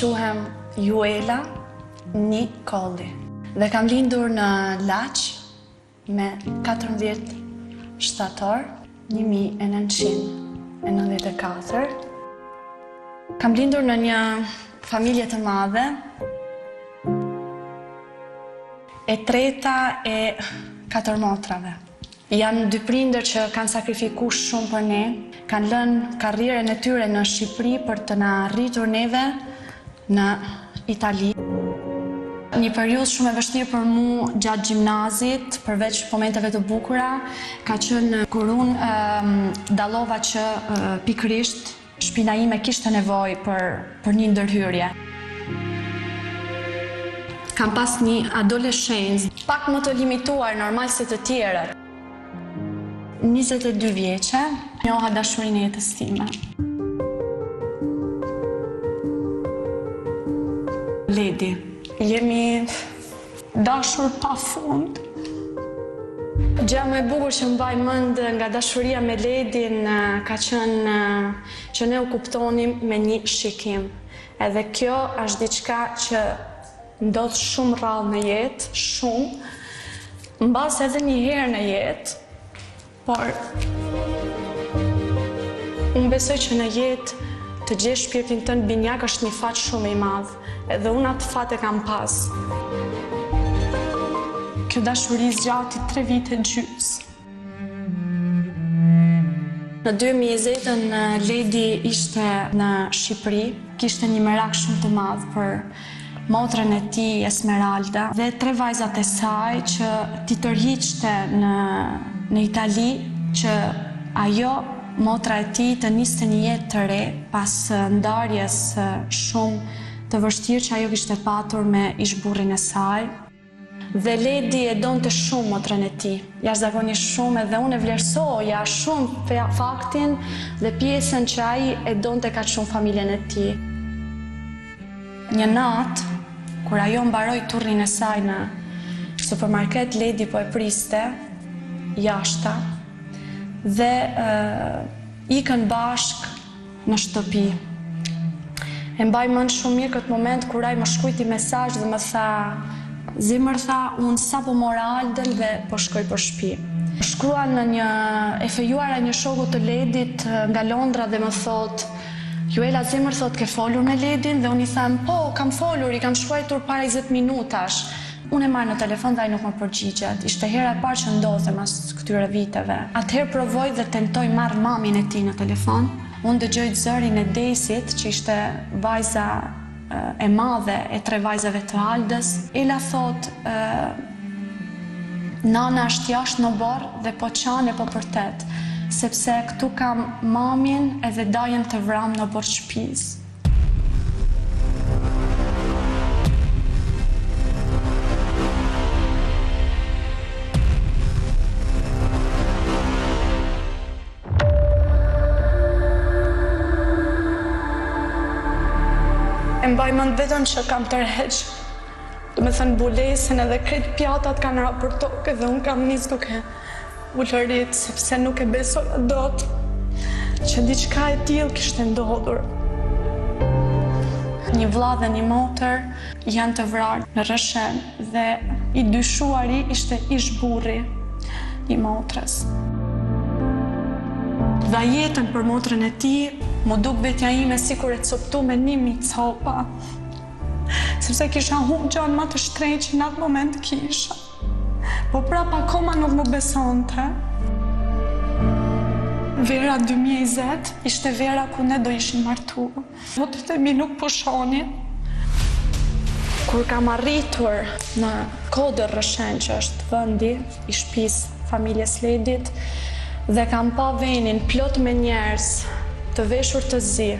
quhem Juela Nikolli dhe kam lindur në Laç me 14 shtator 1994. Kam lindur në një familje të madhe, e treta e 4 motrave. Janë 2 prindër që kanë sakrifiku shumë për ne, kanë lënë karrierën e tyre në Shqipëri për të na rritur neve në Itali. Një periudhë shumë e vështirë për mu gjatë gjimnazit, përveç momenteve të bukura, ka qenë kur unë dallova që pikërisht shpina ime kishte nevojë për një ndërhyrje. Kam pas një adoleshencë, pak më të limituar normal se të tjerët. 22 vjeqe, njoha dashurinë e jetës time. Ledi, jemi dashur pa fund. Gjë më e bukur që mbaj mend nga dashuria me Ledin ka qenë që ne u kuptonim me një shikim. Edhe kjo është diçka që ndodh shumë rrallë në jetë, shumë, mbas edhe një herë në jetë, por unë besoj që në jetë të gjesh shpirtin tënd binjak është një fat shumë i madh, edhe unë atë fat e kam pas. Kjo dashuri zgjati 3 vite gjys. Në 2020 Ledi ishte në Shqipëri, kishte një merak shumë të madh për motrën e tij Esmeralda dhe 3 vajzat e saj që t'i tërhiqte në Itali që ajo, motra e tij, të niste një jetë të re pas ndarjes shumë të vështirë që ajo kishte patur me ishburrin e saj. Dhe Ledi e donte shumë motrën e tij, jashtëzakonisht shumë, edhe unë e vlerësoja shumë faktin dhe pjesën që ai e donte kaq shumë familjen e tij. Një natë, kur ajo mbaroi turrin e saj në supermarket, Ledi po e priste jashta dhe ikën bashk në shtëpi. E mbaj mend shumë mirë këtë moment kur ai më shkruajti mesazh dhe më tha: "Zemër, tha, unë sapo mora Alden dhe po shkoj për shtëpi." Shkrua në një e fejuara një shoku të Ledit nga Londra dhe më thot: "Juela, zemër, thot, ke folur me Ledin?" Dhe unë i them: "Po, kam folur, i kam shkruar para 20 minutash." Unë e marrë në telefon dhe ai nuk më përgjigjet. Ishte hera e parë që ndodhte mas këtyre viteve. Atëherë provoj dhe tentoj marr mamin e tij në telefon. Unë dëgjoj zërin e Desit, që ishte vajza e madhe e 3 vajzave të Aldës. Ela thot: "Nana është jashtë në borë dhe po qane po përtet, sepse këtu kam mamin edhe dajen të vram në borë shtëpisë." E mbaj mend vetëm që kam tërheq, do me thënë bulesën edhe krejt pjatat kanë ra për tokë dhe unë kam nis duke ulërit, sepse nuk e besoja dot që diçka e tillë kishte ndodhur. Një vlla dhe një motër janë të vrarë në Rrëshen dhe i dyshuari ishte ishburri i motrës. Dha jetën për motrën e tij, mu duk vetja ime sikur e coptu me 1000 copa, sepse kisha humbur gjanë më të shtrenjtë që në atë moment kisha. Po prapa akoma nuk më besonte. Vera 2020 ishte vera ku ne do ishim martuar. Motët e mi nuk pushonin. Kur kam arritur në Kodër Rrëshen, që është vendi i shtëpisë familjes Ledit, dhe kam pa venin plot me njerëz të veshur të zi,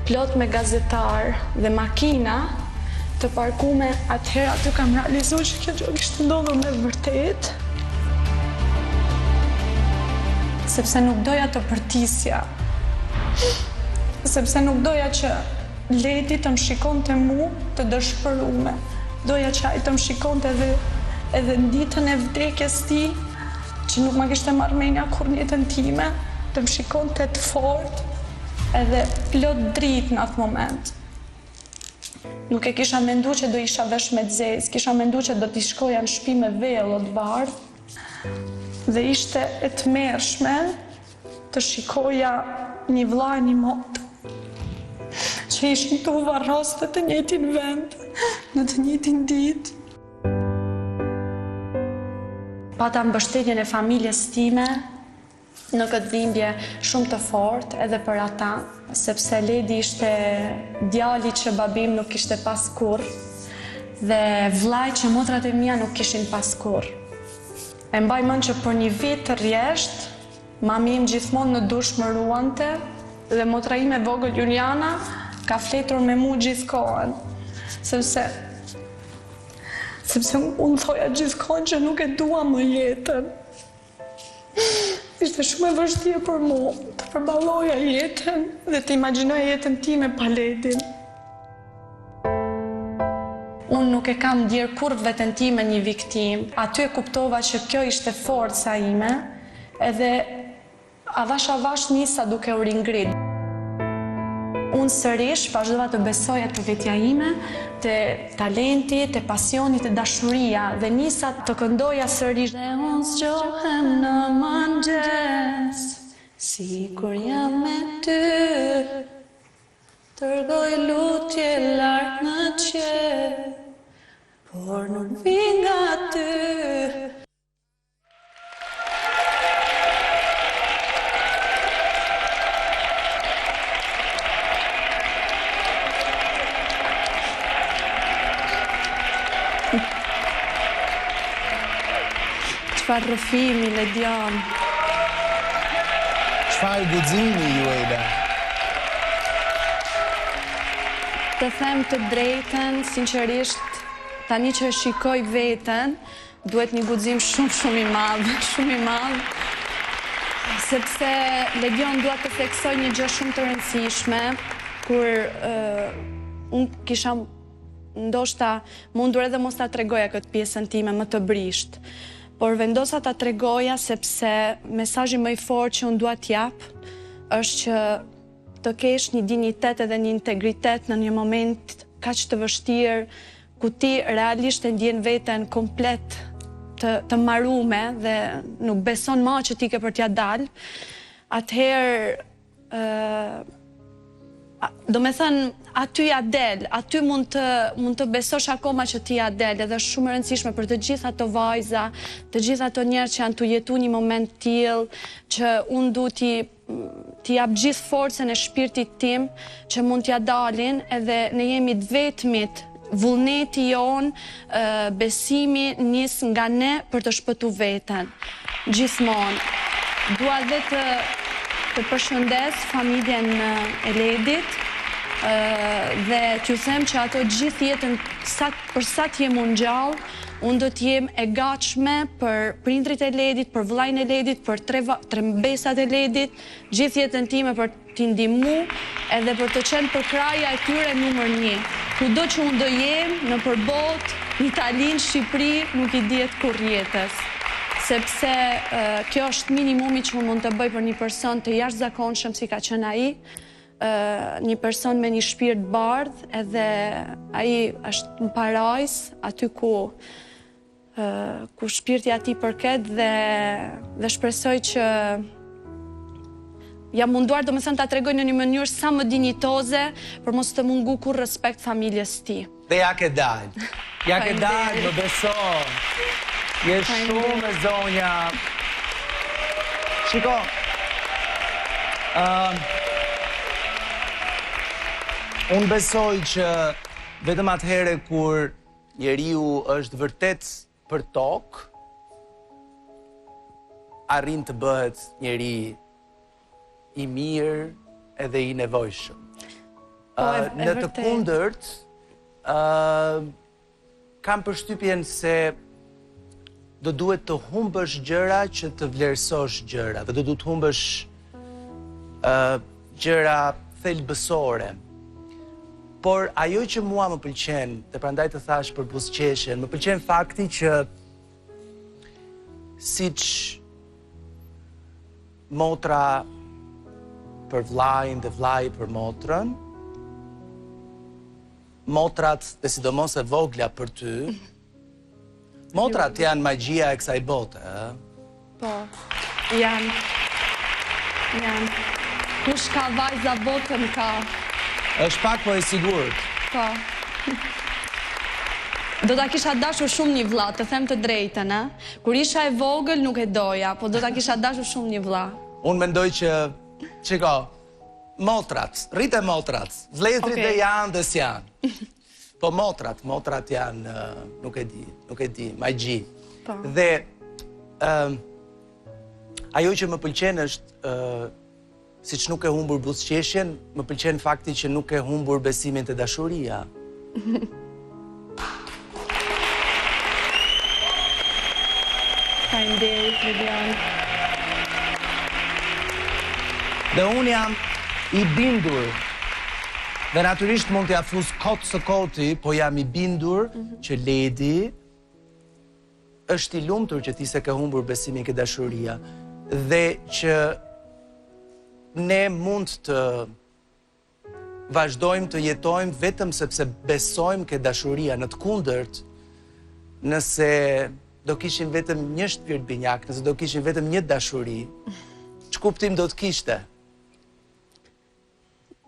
plot me gazetar dhe makina të parkume, atëherë aty kam realizuar që kjo gjë kishte ndodhur me vërtet. Sepse nuk doja të përtisja, sepse nuk doja që Ledi të më shikonte mu të dëshpërume. Doja që ai të më shikonte edhe në ditën e vdekjes tij, që nuk ma kishte marrë menja kur në jetën time, të më shikonte të fortë edhe plot dritë në atë moment. Nuk e kisha mendu që do isha vesh me zezë, kisha mendu që do t'i shkoja në shtëpi me vellë të bardhë. Dhe ishte e tmerrshme të shikoja një vllai, një motë, që ishin të varros në të njëjtin vend, në të njëjtin ditë. Pata mbështetjen e familjes time në këtë dhimbje shumë të fortë edhe për ata, sepse Ledi ishte djali që babim nuk kishte pas kurrë dhe vllai që motrat e mia nuk kishin pas kurrë. E mbaj mend që për një vit të rresht, mami im gjithmonë në dush më ruante dhe motra ime e vogël Juliana ka fletur me mu gjithkohën, sepse unë thoja gjithkohën që nuk e dua më jetën. Ishte shumë e vështirë për mu të përballoja jetën dhe të imagjinoja jetën time pa Ledin. Unë nuk e kam ndjerë kur veten time një viktim. Aty e kuptova që kjo ishte forca ime edhe avash nisa duke u ringrit. Unë sërish vazhdova të besoja të vetja ime, të talenti, të pasioni, të dashuria dhe nisa të këndoja sërish. Dhe unë zgjohem në mëngjes, sikur jam me ty, tërgoj lutje lart në qiell, por nuk vi nga ty. Çfarë rrëfimi, Ledion. Çfarë guximi, Juela. Të them të drejtën, sinqerisht, tani që shikoj veten, duhet një guxim shumë i madh, shumë i madh. Sepse Ledion dua të theksoj një gjë shumë të rëndësishme, kur unë kisha ndoshta mundur edhe mos ta tregoja këtë pjesën time më të brisht. Por vendosa ta tregoja sepse mesazhi më i fortë që unë dua t'jap është që të kesh një dinjitet edhe një integritet në një moment kaq të vështirë ku ti realisht e ndjen veten komplet të marume dhe nuk beson më që ti ke për t'ja dalë. Atëherë do me thënë, aty ja del, aty mund të besosh akoma që ti ja del, edhe është shumë e rëndësishme për të gjitha ato vajza, të gjitha ato njerëz që janë të jetu një moment tillë, që unë du t'i jap gjithë forcën e shpirtit tim, që mund t'ja dalin, edhe ne jemi të vetmit, vullneti jon, besimi nis nga ne për të shpëtu veten. Gjithmonë. Dua dhe të përshëndes familjen e Ledit dhe t'ju them që ato gjithë jetën për sa t'jem unë gjallë, unë do t'jem e gatshme për prindrit e Ledit, për vllajën e Ledit, për tre mbesat e Ledit, gjithë jetën time për t'i ndihmu edhe për të qenë për kraja e tyre numër 1. Kudo që unë do jem në përbot, në Itali, në Shqipëri, nuk i dihet kurrë jetës. Sepse kjo është minimumi që unë mund të bëj për një person të jashtëzakonshëm si ka qenë ai, një person me një shpirt bardh, edhe ai është në parajs, aty ku shpirti ati përket dhe shpresoj që jam munduar do me thënë ta tregoj në një mënyrë sa më dinjitoze për mos të mungu kur respekt familjes ti. Dhe ja ke dalë, më beso. Je shumë e zonja. Shiko, unë besoj që vetëm atëhere kur njeriu është vërtet për tokë, arrin të bëhet njeri i mirë edhe i nevojshëm. Në të kundërt, kam përshtypjen se do duhet të humbësh gjëra që të vlerësosh gjëra, dhe do duhet të humbësh gjëra thelbësore. Por ajo që mua më pëlqen, dhe prandaj të thash për buzëqeshjen, më pëlqen fakti që siç motra për vllajin dhe vllai për motrën, motrat dhe sidomos e vogla për ty, motrat janë magjia e kësaj bote, Po, janë. Kush ka vajza botën ka. është pak po e sigurt. Po. Do ta kisha dashur shumë një vlla, të them të drejtën, a? Kur isha e vogël nuk e doja, po do ta kisha dashur shumë një vlla. Unë mendoj që, qiko, motrat, rrite motrat, vlezrit dhe janë dhe s'janë. Po motrat janë, nuk e di, magji. Po. Dhe ajo që më pëlqen është, siç nuk e humbur buzëqeshjen, më pëlqen fakti që nuk e humbur besimin te dashuria. Faleminderit, Lilian. Dhe unë jam i bindur, dhe natyrisht mund t'ja fus kot së koti, po jam i bindur që Ledi është i lumtur që ti se ke humbur besimin ke dashuria, dhe që ne mund të vazhdojmë të jetojmë vetëm sepse besojmë ke dashuria. Në të kundërt, nëse do kishim vetëm një shpirt binjak, nëse do kishim vetëm një dashuri, ç'kuptim do të kishte?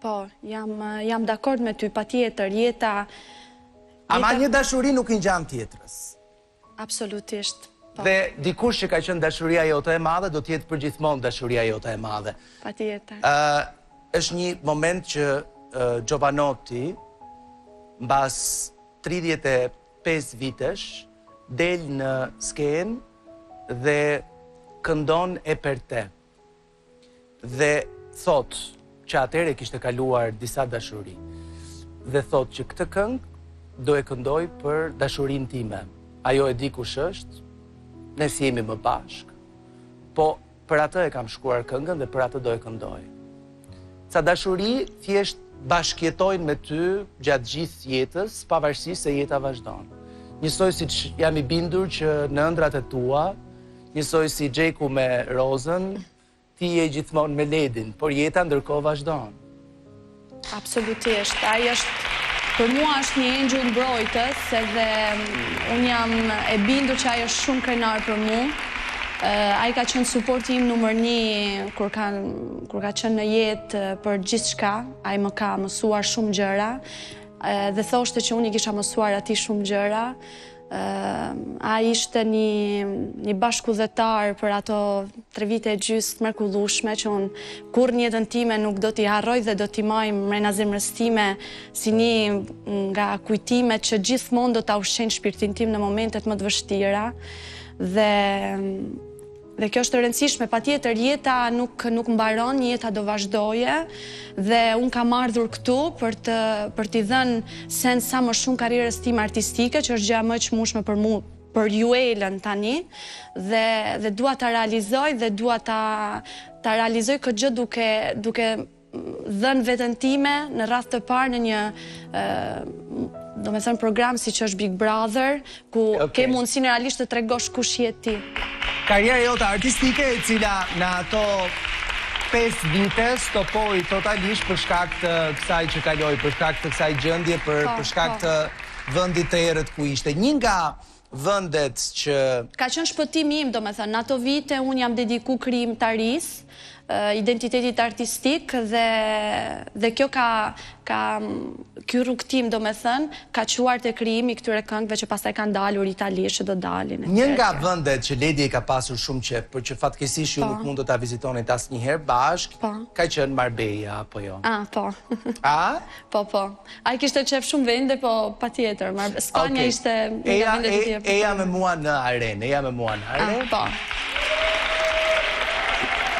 Po, jam dakord me ty, patjetër, jeta... Ama një dashuri nuk i ngjan tjetrës. Absolutisht. Po. Dhe dikush që ka qenë dashuria jote e madhe, do t'jetë përgjithmonë dashuria jote e madhe. Patjetër. Është një moment që Giovanotti, mbas 35 vitesh, del në skenë dhe këndon e për te. Dhe thot që atëre kishte kaluar disa dashuri. Dhe thot që këtë këngë do e këndoj për dashurin time. Ajo e di kush është, ne si jemi më bashk, po për atë e kam shkruar këngën dhe për atë do e këndoj. Ca dashuri thjesht bashkjetojnë me ty gjatë gjithë jetës, pavarësisht se jeta vazhdon. Njësoj si që jam i bindur që në ëndrat e tua, njësoj si Gjeku me Rozën, ti je gjithmonë me Ledin, por jeta ndërkohë vazhdon. Absolutisht, ai është, për mua është një engjëll mbrojtës, edhe unë jam e bindur që ai është shumë krenar për mua. Ai ka qenë suporti im numër 1 kur ka qenë në jetë për gjithçka. Ai më ka mësuar shumë gjëra dhe thoshte që unë i kisha mësuar atij shumë gjëra. Ai ishte një bashkëudhëtar për ato 3 vite e gjysmë të mrekullueshme që unë kurrë në jetën time nuk do t'i harroj dhe do t'i maj mrena zemrës time si një nga kujtimet që gjithmonë do ta ushqejnë shpirtin tim në momentet më të vështira. Dhe kjo është e rëndësishme, patjetër jeta nuk mbaron, jeta do vazhdoje dhe unë kam ardhur këtu për t'i dhënë sens sa më shumë karrierës time artistike, që është gjë më e çmueshme për mua, për Juelën tani, dhe dua ta realizoj dhe dua ta realizoj këtë gjë duke dhënë veten time në radhë të parë në një do me thënë program si që është Big Brother, ku ke mundësinë realisht të tregosh kush je ti. Karriera jote artistike e cila në ato 5 vite stopoi totalisht për shkak të kësaj që kaloi, për shkak të kësaj gjendje, për shkak të vendit të errët ku ishte. Një nga vendet që... Ka qenë shpëtimi im, do me thënë, në ato vite unë jam dediku krijimtarisë, identitetit artistik dhe kjo ky rrugtim, do me thënë, ka quar të krijimi këtyre këngëve që pastaj kanë dalur italisht që do dalin. Një nga vendet që Ledi e ka pasur shumë qef, për që fatkeqësisht ju nuk mund të ta vizitonit asnjëherë bashk, ka qenë Marbella, apo jo? Po. A? Po. Ai kishte qef shumë vende, po patjetër, Spanja ishte nga vendet e tjera. Eja me mua në arenë, Po.